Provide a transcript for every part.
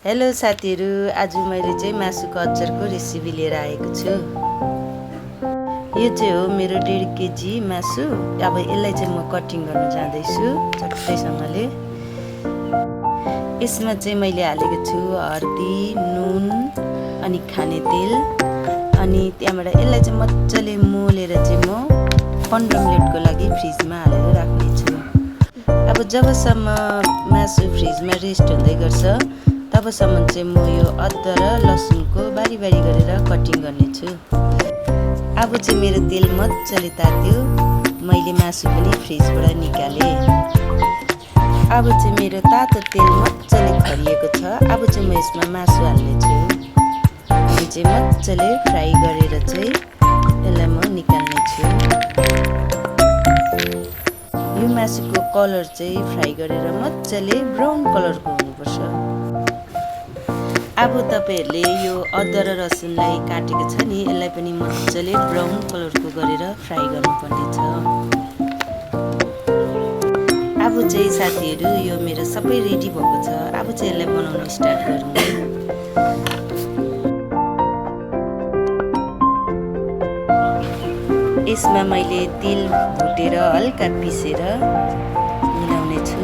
Hello साथीहरु, आज मैले चाहिँ मासुको अचारको रेसिपी लिएर आएको छु। यो चाहिँ हो मेरो 1.5 केजी मासु। अब यसलाई चाहिँ म कटिङ गर्न जाँदैछु चट्टैसँगले। यसमा चाहिँ मैले हालेको छु हर्दी, नुन अनि खाने तेल। अनि त्यहाँबाट यसलाई चाहिँ मज्जाले मोलेर चाहिँ म 15 मिनेटको लागि फ्रिजमा हालेर राख्ने छु। अब जबसम्म मासु फ्रिजमा रेस्ट हुँदै गर्छ तबसम्म चाहिँ म यो अदुवा र लसुनको बारी बारी गरेर कटिङ गर्ने छु। अब चाहिँ मेरो तेल मज्जाले तात्यो, मैले मासु पनि फ्रिजबाट निकाले। अब चाहिँ मेरो तातो तेल मज्जाले खरिएको छ। अब चाहिँ म यसमा मासु हाल्ने छु। अनि चाहिँ मज्जाले फ्राई गरेर चाहिँ यसलाई म निकाल्ने छु। यो मासुको कलर चाहिँ फ्राई गरेर मज्जाले ब्राउन कलरको हुनुपर्छ। अब तपाईहरुले यो अदुवा र लसुनलाई काटेको छ नि, यसलाई पनि मज्जाले ब्राउन कलरको गरेर फ्राई गर्नुपर्ने छ। अब चाहिँ साथीहरु यो मेरो सबै रेडी भएको छ। अब चाहिँ यसलाई बनाउन स्टार्ट गरौँ। यसमा मैले तिल भुटेर हल्का पिसेर मिलाउने छु।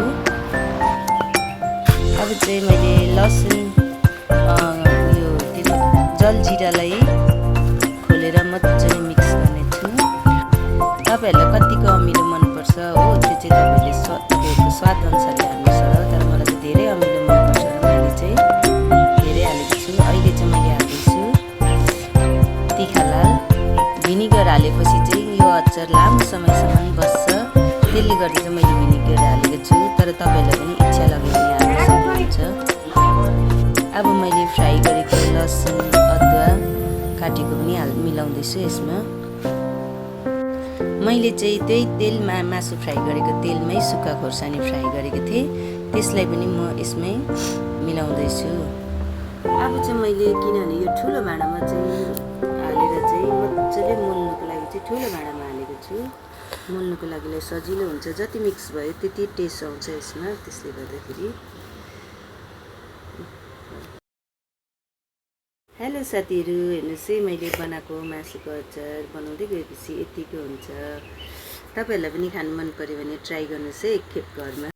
अब चाहिँ मैले लसुन जलजिरालाई खोलेर मज्जाले मिक्स गर्ने छु। तपाईहरुलाई कतिको अमिलो मनपर्छ हो, त्यो चाहिँ तपाईहरुले तपाईँहरुको स्वाद अनुसारले हाल्नुस् होला। तर मलाई चाहिँ धेरै अमिलो मनपर्छ र मैले चाहिँ धेरै हालेको छु। अहिले चाहिँ मैले हाल्दैछु तिखालाल। भिनेगर हालेपछि चाहिँ यो अचार लामो समयसम्म बस्छ, त्यसले गर्दा चाहिँ मैले भिनेगर हालेको छु। तर तपाईहरुलाई पनि इच्छा लाग्यो भने हाल्न सक्नुहुन्छ। अब मैले फ्राई गरेको लसुन अदुवा काटेको पनि मिलाउँदैछु यसमा। मैले चाहिँ त्यही तेलमा मासु फ्राई गरेको तेलमै सुक्खा खोर्सानी फ्राई गरेको थिएँ, त्यसलाई पनि म यसमै मिलाउँदैछु। अब चाहिँ मैले किनभने यो ठुलो भाँडामा चाहिँ हालेर चाहिँ मज्जाले मोल्नुको लागि चाहिँ ठुलो भाँडामा हालेको छु। मोल्नुको लागि सजिलो हुन्छ, जति मिक्स भयो त्यति टेस्ट आउँछ यसमा, त्यसले गर्दाखेरि। हेलो साथीहरु, हेर्नुस् है मैले बनाएको मासुको अचार बनाउँदै गएपछि यतिको हुन्छ। तपाईहरुलाई पनि खानु मन पर्यो भने ट्राई गर्नुस् है एकखेप घरमा।